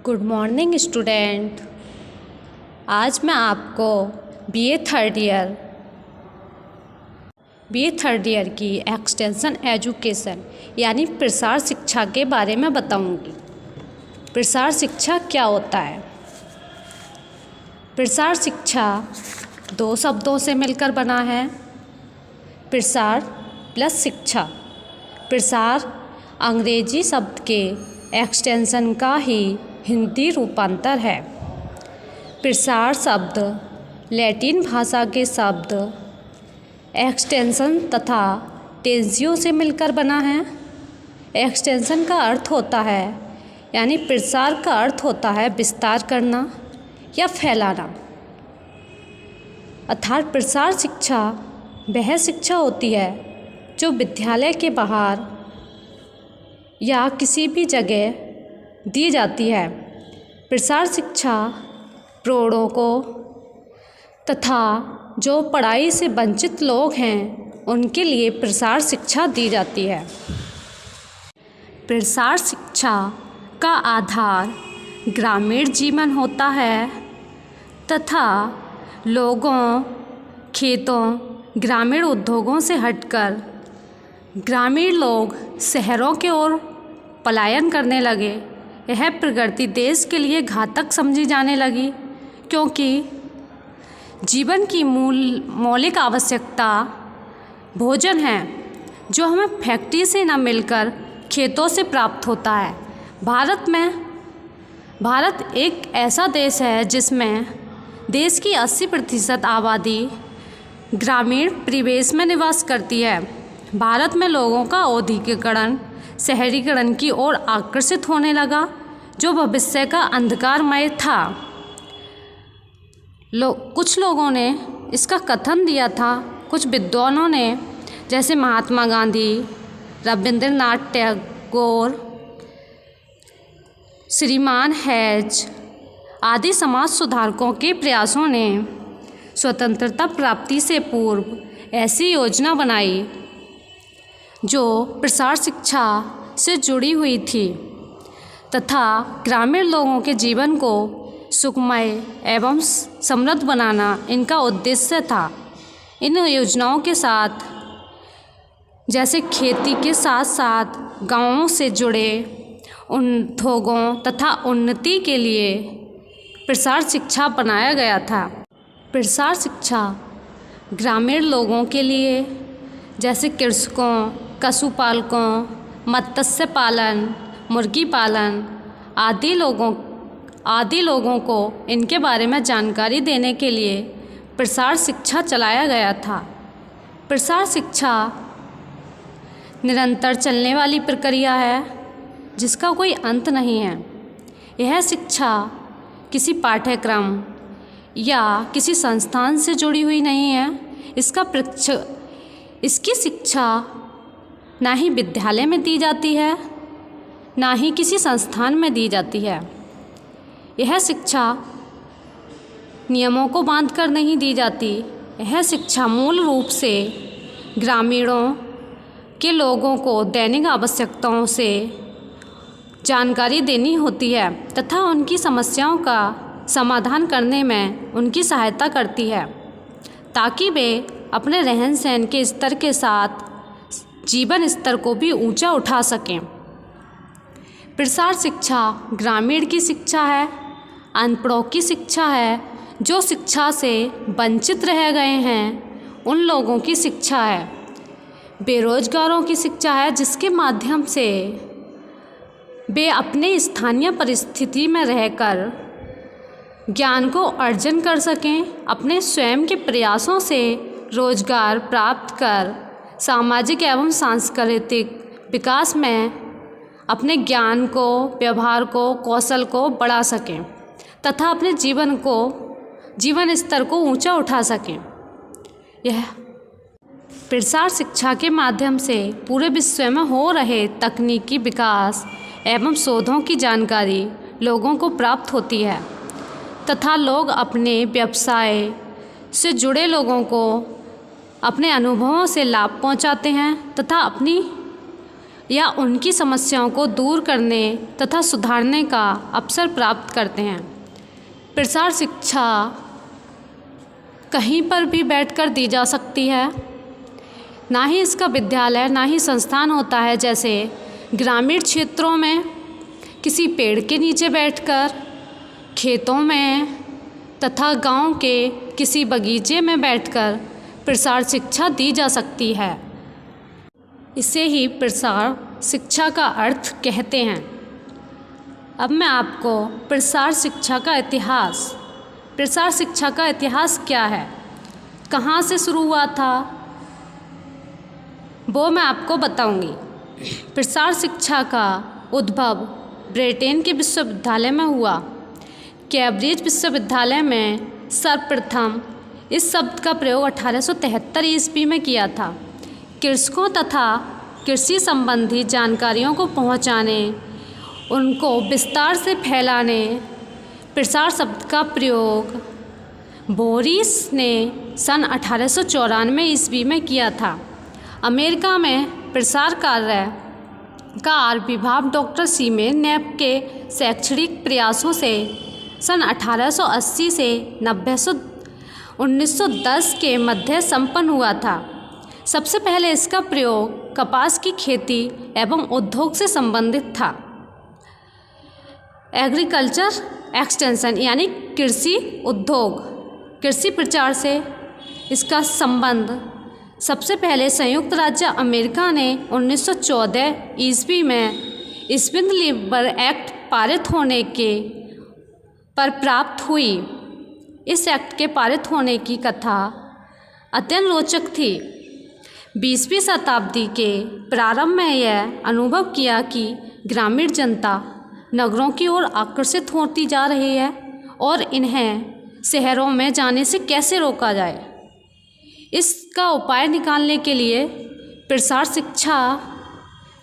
Good morning student. आज मैं आपको बीए थर्ड ईयर की एक्सटेंशन एजुकेशन यानी प्रसार शिक्षा के बारे में बताऊंगी। प्रसार शिक्षा क्या होता है? प्रसार शिक्षा दो शब्दों से मिलकर बना है, प्रसार प्लस शिक्षा। प्रसार अंग्रेजी शब्द के एक्सटेंशन का ही हिंदी रूपांतर है। प्रसार शब्द लैटिन भाषा के शब्द एक्सटेंशन तथा टेंसियो से मिलकर बना है। एक्सटेंशन का अर्थ होता है यानी प्रसार का अर्थ होता है विस्तार करना या फैलाना। अर्थात प्रसार शिक्षा वह शिक्षा होती है जो विद्यालय के बाहर या किसी भी जगह दी जाती है। प्रसार शिक्षा प्रौढ़ों को तथा जो पढ़ाई से वंचित लोग हैं उनके लिए प्रसार शिक्षा दी जाती है। प्रसार शिक्षा का आधार ग्रामीण जीवन होता है तथा लोगों, खेतों, ग्रामीण उद्योगों से हटकर ग्रामीण लोग शहरों की ओर पलायन करने लगे। यह प्रगति देश के लिए घातक समझी जाने लगी क्योंकि जीवन की मौलिक आवश्यकता भोजन है जो हमें फैक्ट्री से न मिलकर खेतों से प्राप्त होता है। भारत एक ऐसा देश है जिसमें देश की 80% आबादी ग्रामीण परिवेश में निवास करती है। भारत में लोगों का औद्योगिकीकरण शहरीकरण की ओर आकर्षित होने लगा जो भविष्य का अंधकारमय था। कुछ लोगों ने इसका कथन दिया था, कुछ विद्वानों ने जैसे महात्मा गांधी, रविंद्रनाथ टैगोर, श्रीमान हेज आदि समाज सुधारकों के प्रयासों ने स्वतंत्रता प्राप्ति से पूर्व ऐसी योजना बनाई जो प्रसार शिक्षा से जुड़ी हुई थी तथा ग्रामीण लोगों के जीवन को सुखमय एवं समृद्ध बनाना इनका उद्देश्य था। इन योजनाओं के साथ जैसे खेती के साथ साथ गांवों से जुड़े उद्योगों तथा उन्नति के लिए प्रसार शिक्षा बनाया गया था। प्रसार शिक्षा ग्रामीण लोगों के लिए जैसे कृषकों, पशुपालकों, मत्स्य पालन, मुर्गी पालन आदि लोगों को इनके बारे में जानकारी देने के लिए प्रसार शिक्षा चलाया गया था। प्रसार शिक्षा निरंतर चलने वाली प्रक्रिया है जिसका कोई अंत नहीं है। यह शिक्षा किसी पाठ्यक्रम या किसी संस्थान से जुड़ी हुई नहीं है। इसकी शिक्षा ना ही विद्यालय में दी जाती है ना ही किसी संस्थान में दी जाती है। यह शिक्षा नियमों को बांधकर नहीं दी जाती। यह शिक्षा मूल रूप से ग्रामीणों के लोगों को दैनिक आवश्यकताओं से जानकारी देनी होती है तथा उनकी समस्याओं का समाधान करने में उनकी सहायता करती है ताकि वे अपने रहन सहन के स्तर के साथ जीवन स्तर को भी ऊंचा उठा सकें। प्रसार शिक्षा ग्रामीण की शिक्षा है, अनपढ़ों की शिक्षा है, जो शिक्षा से वंचित रह गए हैं उन लोगों की शिक्षा है, बेरोजगारों की शिक्षा है जिसके माध्यम से वे अपने स्थानीय परिस्थिति में रहकर ज्ञान को अर्जन कर सकें, अपने स्वयं के प्रयासों से रोजगार प्राप्त कर सामाजिक एवं सांस्कृतिक विकास में अपने ज्ञान को, व्यवहार को, कौशल को बढ़ा सकें तथा अपने जीवन स्तर को ऊंचा उठा सकें। यह प्रसार शिक्षा के माध्यम से पूरे विश्व में हो रहे तकनीकी विकास एवं शोधों की जानकारी लोगों को प्राप्त होती है तथा लोग अपने व्यवसाय से जुड़े लोगों को अपने अनुभवों से लाभ पहुंचाते हैं तथा अपनी या उनकी समस्याओं को दूर करने तथा सुधारने का अवसर प्राप्त करते हैं। प्रसार शिक्षा कहीं पर भी बैठकर दी जा सकती है। ना ही इसका विद्यालय ना ही संस्थान होता है, जैसे ग्रामीण क्षेत्रों में किसी पेड़ के नीचे बैठकर, खेतों में तथा गांव के किसी बगीचे में बैठकर प्रसार शिक्षा दी जा सकती है। इसे ही प्रसार शिक्षा का अर्थ कहते हैं। अब मैं आपको प्रसार शिक्षा का इतिहास क्या है, कहाँ से शुरू हुआ था, वो मैं आपको बताऊंगी। प्रसार शिक्षा का उद्भव ब्रिटेन के विश्वविद्यालय में हुआ। कैम्ब्रिज विश्वविद्यालय में सर्वप्रथम इस शब्द का प्रयोग 1873 ईस्वी में किया था। कृषकों तथा कृषि संबंधी जानकारियों को पहुंचाने, उनको विस्तार से फैलाने प्रसार शब्द का प्रयोग बोरिस ने सन 1894 ईस्वी में किया था। अमेरिका में प्रसार कार्य का आविर्भाव डॉक्टर सीमेन नेप के शैक्षणिक प्रयासों से सन 1880 से 1910 के मध्य संपन्न हुआ था। सबसे पहले इसका प्रयोग कपास की खेती एवं उद्योग से संबंधित था। एग्रीकल्चर एक्सटेंशन यानी कृषि उद्योग, कृषि प्रचार से इसका संबंध सबसे पहले संयुक्त राज्य अमेरिका ने 1914 ईस्वी में स्पिन लीबर एक्ट पारित होने के पर प्राप्त हुई। इस एक्ट के पारित होने की कथा अत्यंत रोचक थी। 20वीं शताब्दी के प्रारंभ में यह अनुभव किया कि ग्रामीण जनता नगरों की ओर आकर्षित होती जा रही है और इन्हें शहरों में जाने से कैसे रोका जाए। इसका उपाय निकालने के लिए प्रसार शिक्षा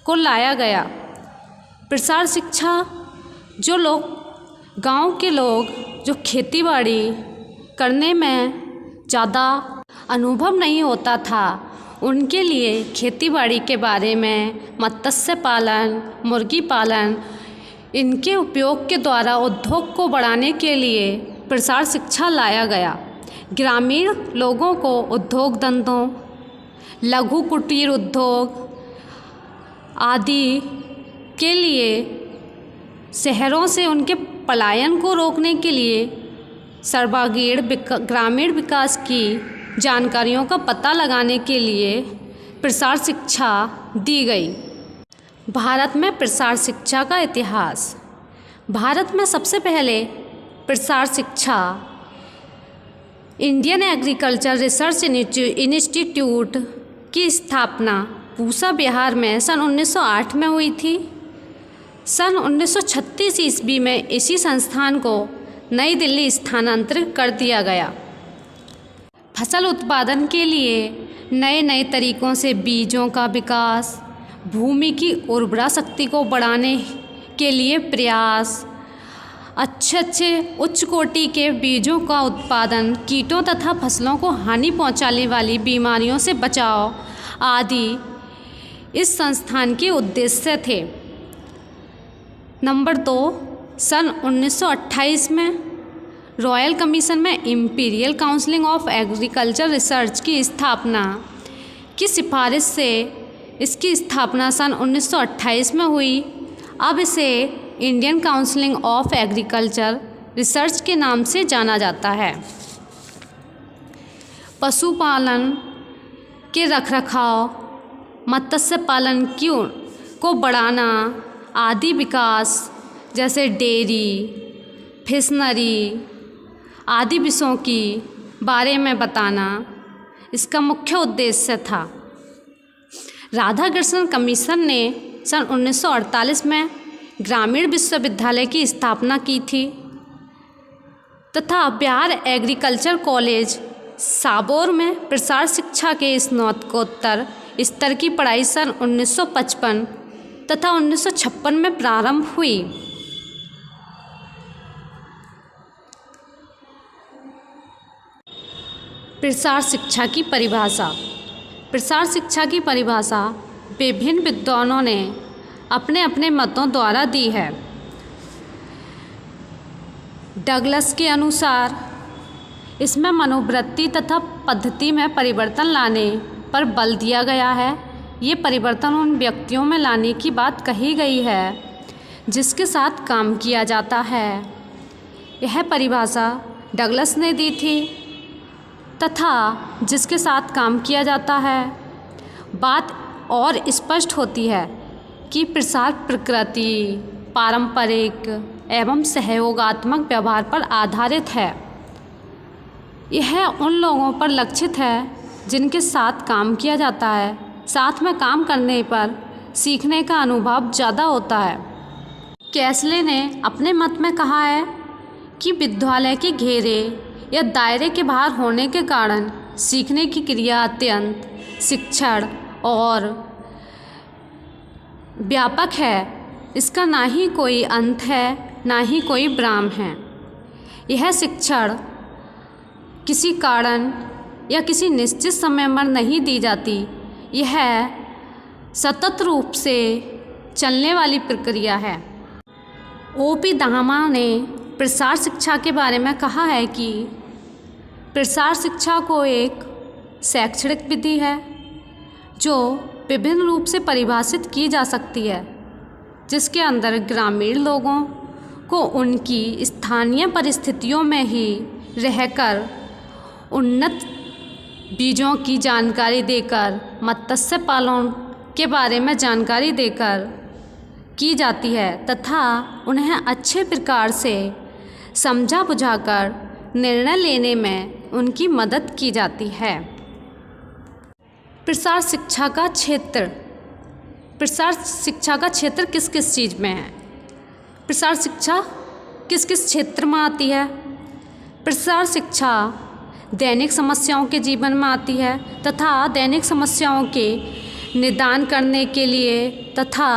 को लाया गया। प्रसार शिक्षा गांव के लोग जो खेती-बाड़ी करने में ज़्यादा अनुभव नहीं होता था, उनके लिए खेती-बाड़ी के बारे में, मत्स्य पालन, मुर्गी पालन, इनके उपयोग के द्वारा उद्योग को बढ़ाने के लिए प्रसार शिक्षा लाया गया। ग्रामीण लोगों को उद्योग धंधों, लघु कुटीर उद्योग आदि के लिए शहरों से उनके पलायन को रोकने के लिए सर्वांगीण ग्रामीण विकास की जानकारियों का पता लगाने के लिए प्रसार शिक्षा दी गई। भारत में प्रसार शिक्षा का इतिहास। भारत में सबसे पहले प्रसार शिक्षा इंडियन एग्रीकल्चर रिसर्च इंस्टीट्यूट की स्थापना पूसा बिहार में सन 1908 में हुई थी। सन 1936 ईस्वी में इसी संस्थान को नई दिल्ली स्थानांतरित कर दिया गया। फसल उत्पादन के लिए नए नए तरीकों से बीजों का विकास, भूमि की उर्वरा शक्ति को बढ़ाने के लिए प्रयास, अच्छे उच्च कोटि के बीजों का उत्पादन, कीटों तथा फसलों को हानि पहुंचाने वाली बीमारियों से बचाव आदि इस संस्थान के उद्देश्य थे। नंबर 2, सन 1928 में रॉयल कमीशन में imperial council of agriculture research की स्थापना की सिफारिश से इसकी स्थापना सन 1928 में हुई। अब इसे Indian council of agriculture research के नाम से जाना जाता है। पशुपालन के रखरखाव, मत्स्य पालन को बढ़ाना आदि विकास जैसे डेयरी, फिशनरी आदि विषयों की बारे में बताना इसका मुख्य उद्देश्य था। राधाकृष्णन कमीशन ने सन 1948 में ग्रामीण विश्वविद्यालय की स्थापना की थी तथा बिहार एग्रीकल्चर कॉलेज साबौर में प्रसार शिक्षा के स्नातकोत्तर स्तर की पढ़ाई सन 1955 तथा 1956 में प्रारंभ हुई। प्रसार शिक्षा की परिभाषा। प्रसार शिक्षा की परिभाषा विभिन्न विद्वानों ने अपने अपने मतों द्वारा दी है। डगलस के अनुसार इसमें मनोवृत्ति तथा पद्धति में परिवर्तन लाने पर बल दिया गया है। ये परिवर्तन उन व्यक्तियों में लाने की बात कही गई है जिसके साथ काम किया जाता है। यह परिभाषा डगलस ने दी थी तथा जिसके साथ काम किया जाता है। बात और स्पष्ट होती है कि प्रसार प्रकृति पारंपरिक एवं सहयोगात्मक व्यवहार पर आधारित है। यह उन लोगों पर लक्षित है जिनके साथ काम किया जाता है। साथ में काम करने पर सीखने का अनुभव ज़्यादा होता है। कैसले ने अपने मत में कहा है कि विद्यालय के घेरे या दायरे के बाहर होने के कारण सीखने की क्रिया अत्यंत शिक्षण और व्यापक है। इसका ना ही कोई अंत है ना ही कोई विराम है। यह शिक्षण किसी कारण या किसी निश्चित समय पर नहीं दी जाती। यह सतत रूप से चलने वाली प्रक्रिया है। ओ.पी. दामा ने प्रसार शिक्षा के बारे में कहा है कि प्रसार शिक्षा को एक शैक्षणिक विधि है जो विभिन्न रूप से परिभाषित की जा सकती है, जिसके अंदर ग्रामीण लोगों को उनकी स्थानीय परिस्थितियों में ही रहकर उन्नत बीजों की जानकारी देकर मत्स्य पालन के बारे में जानकारी देकर की जाती है तथा उन्हें अच्छे प्रकार से समझा बुझाकर निर्णय लेने में उनकी मदद की जाती है। प्रसार शिक्षा का क्षेत्र। प्रसार शिक्षा का क्षेत्र किस किस चीज़ में है? प्रसार शिक्षा किस किस क्षेत्र में आती है? प्रसार शिक्षा दैनिक समस्याओं के जीवन में आती है तथा दैनिक समस्याओं के निदान करने के लिए तथा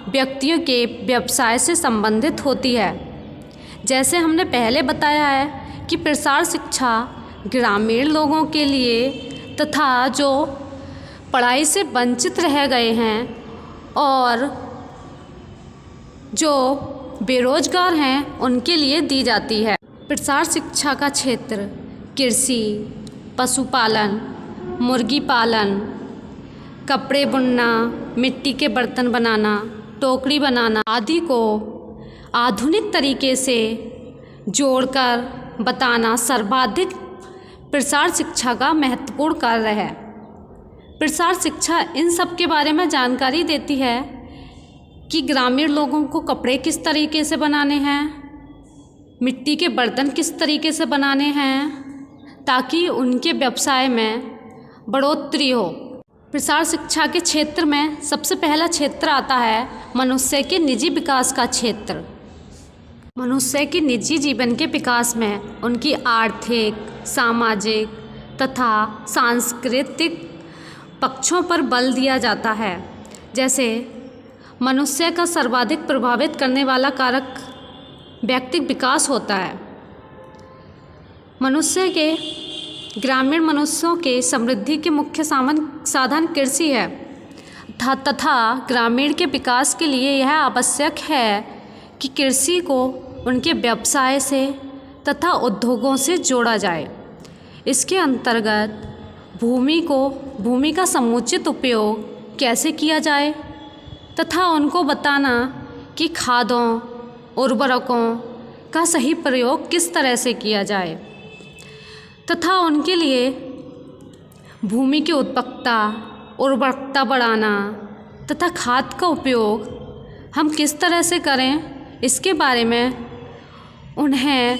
व्यक्तियों के व्यवसाय से संबंधित होती है। जैसे हमने पहले बताया है कि प्रसार शिक्षा ग्रामीण लोगों के लिए तथा जो पढ़ाई से वंचित रह गए हैं और जो बेरोजगार हैं उनके लिए दी जाती है। प्रसार शिक्षा का क्षेत्र कृषि, पशुपालन, मुर्गी पालन, कपड़े बुनना, मिट्टी के बर्तन बनाना, टोकरी बनाना आदि को आधुनिक तरीके से जोड़कर बताना सर्वाधिक प्रसार शिक्षा का महत्वपूर्ण कार्य है। प्रसार शिक्षा इन सब के बारे में जानकारी देती है कि ग्रामीण लोगों को कपड़े किस तरीके से बनाने हैं, मिट्टी के बर्तन किस तरीके से बनाने हैं ताकि उनके व्यवसाय में बढ़ोतरी हो। प्रसार शिक्षा के क्षेत्र में सबसे पहला क्षेत्र आता है मनुष्य के निजी विकास का क्षेत्र। मनुष्य के निजी जीवन के विकास में उनकी आर्थिक, सामाजिक तथा सांस्कृतिक पक्षों पर बल दिया जाता है। जैसे मनुष्य का सर्वाधिक प्रभावित करने वाला कारक व्यक्तिगत विकास होता है। मनुष्य के ग्रामीण मनुष्यों के समृद्धि के मुख्य साधन कृषि है तथा ग्रामीण के विकास के लिए यह आवश्यक है कि कृषि को उनके व्यवसाय से तथा उद्योगों से जोड़ा जाए। इसके अंतर्गत भूमि का समुचित उपयोग कैसे किया जाए तथा उनको बताना कि खादों उर्वरकों का सही प्रयोग किस तरह से किया जाए तथा उनके लिए भूमि की उर्वरकता बढ़ाना तथा खाद का उपयोग हम किस तरह से करें, इसके बारे में उन्हें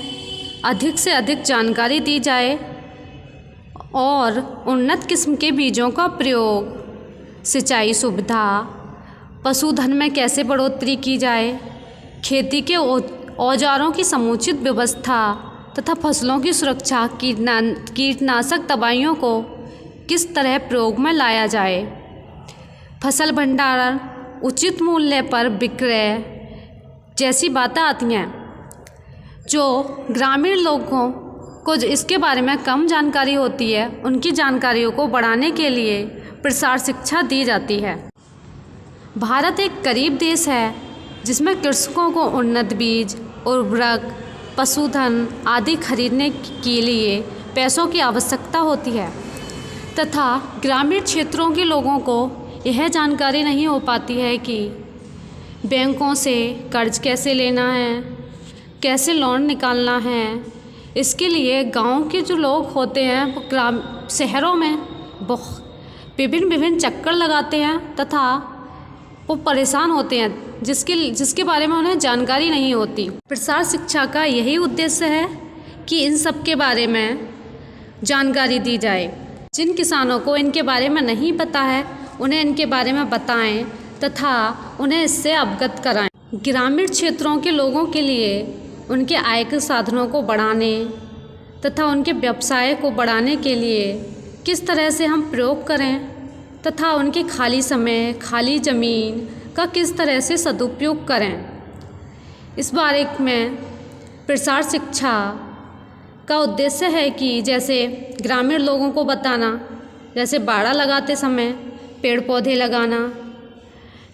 अधिक से अधिक जानकारी दी जाए और उन्नत किस्म के बीजों का प्रयोग, सिंचाई सुविधा, पशुधन में कैसे बढ़ोतरी की जाए, खेती के औजारों की समुचित व्यवस्था तथा फसलों की सुरक्षा, कीटनाशक दवाइयों को किस तरह प्रयोग में लाया जाए, फसल भंडारण, उचित मूल्य पर विक्रय जैसी बातें आती हैं जो ग्रामीण लोगों को इसके बारे में कम जानकारी होती है। उनकी जानकारियों को बढ़ाने के लिए प्रसार शिक्षा दी जाती है। भारत एक गरीब देश है जिसमें कृषकों को उन्नत बीज, उर्वरक, पशुधन आदि खरीदने के लिए पैसों की आवश्यकता होती है तथा ग्रामीण क्षेत्रों के लोगों को यह जानकारी नहीं हो पाती है कि बैंकों से कर्ज कैसे लेना है, कैसे लोन निकालना है। इसके लिए गांव के जो लोग होते हैं वो शहरों में विभिन्न चक्कर लगाते हैं तथा वो परेशान होते हैं जिसके बारे में उन्हें जानकारी नहीं होती। प्रसार शिक्षा का यही उद्देश्य है कि इन सब के बारे में जानकारी दी जाए। जिन किसानों को इनके बारे में नहीं पता है उन्हें इनके बारे में बताएं तथा उन्हें इससे अवगत कराएं। ग्रामीण क्षेत्रों के लोगों के लिए उनके आय के साधनों को बढ़ाने तथा उनके व्यवसाय को बढ़ाने के लिए किस तरह से हम प्रयोग करें तथा उनके खाली समय, खाली ज़मीन का किस तरह से सदुपयोग करें, इस बारे में प्रसार शिक्षा का उद्देश्य है कि जैसे ग्रामीण लोगों को बताना, जैसे बाड़ा लगाते समय पेड़ पौधे लगाना,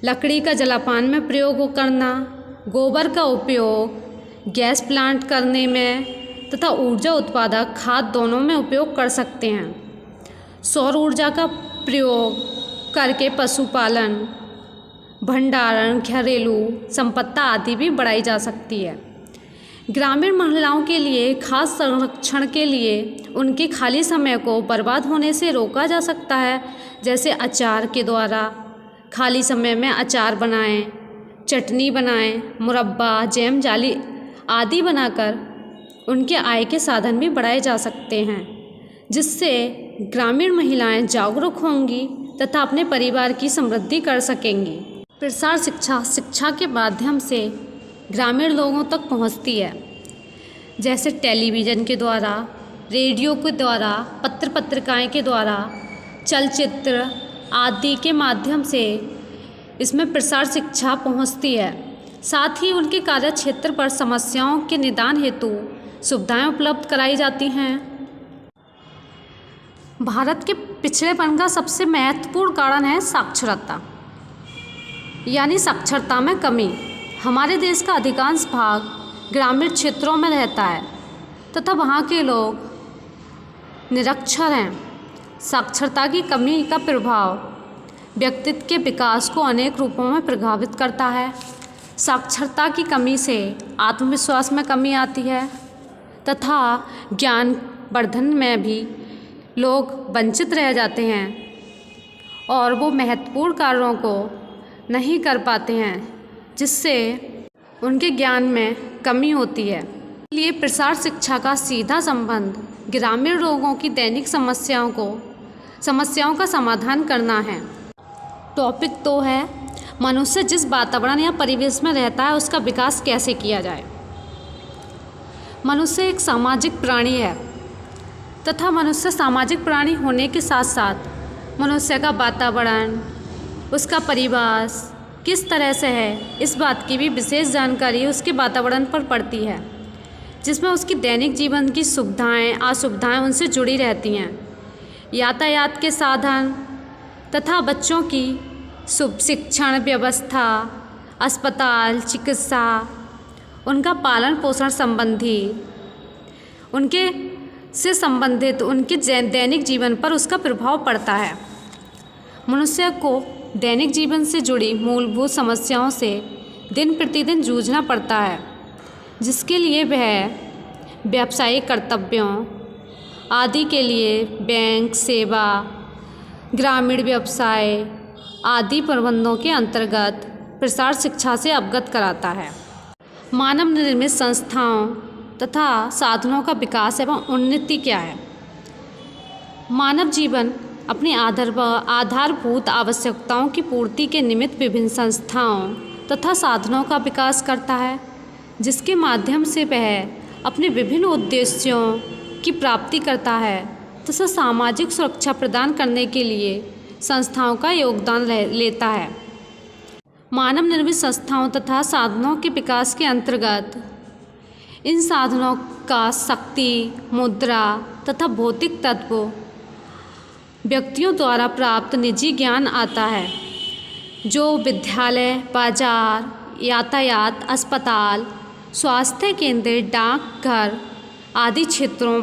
लकड़ी का जलापान में प्रयोग करना, गोबर का उपयोग गैस प्लांट करने में तथा ऊर्जा उत्पादक खाद दोनों में उपयोग कर सकते हैं। सौर ऊर्जा का प्रयोग करके पशुपालन, भंडारण, घरेलू संपत्ति आदि भी बढ़ाई जा सकती है। ग्रामीण महिलाओं के लिए खास संरक्षण के लिए उनके खाली समय को बर्बाद होने से रोका जा सकता है। जैसे अचार के द्वारा खाली समय में अचार बनाएं, चटनी बनाएं, मुरब्बा, जैम, जाली आदि बनाकर उनके आय के साधन भी बढ़ाए जा सकते हैं, जिससे ग्रामीण महिलाएं जागरूक होंगी तथा अपने परिवार की समृद्धि कर सकेंगी। प्रसार शिक्षा के माध्यम से ग्रामीण लोगों तक पहुंचती है, जैसे टेलीविज़न के द्वारा, रेडियो के द्वारा, पत्र पत्रिकाएं के द्वारा, चलचित्र आदि के माध्यम से इसमें प्रसार शिक्षा पहुंचती है। साथ ही उनके कार्य क्षेत्र पर समस्याओं के निदान हेतु सुविधाएं उपलब्ध कराई जाती हैं। भारत के पिछड़ेपन का सबसे महत्वपूर्ण कारण है साक्षरता, यानी साक्षरता में कमी। हमारे देश का अधिकांश भाग ग्रामीण क्षेत्रों में रहता है तथा वहाँ के लोग निरक्षर हैं। साक्षरता की कमी का प्रभाव व्यक्तित्व के विकास को अनेक रूपों में प्रभावित करता है। साक्षरता की कमी से आत्मविश्वास में कमी आती है तथा ज्ञान वर्धन में भी लोग वंचित रह जाते हैं और वो महत्वपूर्ण कार्यों को नहीं कर पाते हैं, जिससे उनके ज्ञान में कमी होती है। इसलिए प्रसार शिक्षा का सीधा संबंध ग्रामीण लोगों की दैनिक समस्याओं का समाधान करना है। टॉपिक तो है मनुष्य जिस वातावरण या परिवेश में रहता है उसका विकास कैसे किया जाए। मनुष्य एक सामाजिक प्राणी है तथा मनुष्य सामाजिक प्राणी होने के साथ साथ मनुष्य का वातावरण, उसका परिवास किस तरह से है, इस बात की भी विशेष जानकारी उसके वातावरण पर पड़ती है, जिसमें उसकी दैनिक जीवन की सुविधाएं असुविधाएं उनसे जुड़ी रहती हैं। यातायात के साधन तथा बच्चों की शिक्षण व्यवस्था, अस्पताल, चिकित्सा, उनका पालन पोषण संबंधी, उनके से संबंधित उनके दैनिक जीवन पर उसका प्रभाव पड़ता है। मनुष्य को दैनिक जीवन से जुड़ी मूलभूत समस्याओं से दिन प्रतिदिन जूझना पड़ता है, जिसके लिए वह व्यावसायिक कर्तव्यों आदि के लिए बैंक सेवा, ग्रामीण व्यवसाय आदि प्रबंधों के अंतर्गत प्रसार शिक्षा से अवगत कराता है। मानव निर्मित संस्थाओं तथा साधनों का विकास एवं उन्नति क्या है। मानव जीवन अपनी आधारभूत आवश्यकताओं की पूर्ति के निमित्त विभिन्न संस्थाओं तथा साधनों का विकास करता है, जिसके माध्यम से वह अपने विभिन्न उद्देश्यों की प्राप्ति करता है तथा सामाजिक सुरक्षा प्रदान करने के लिए संस्थाओं का योगदान लेता है। मानव निर्मित संस्थाओं तथा साधनों के विकास के अंतर्गत इन साधनों का शक्ति, मुद्रा तथा भौतिक तत्व व्यक्तियों द्वारा प्राप्त निजी ज्ञान आता है। जो विद्यालय, बाजार, यातायात, अस्पताल, स्वास्थ्य केंद्र, डाकघर आदि क्षेत्रों पर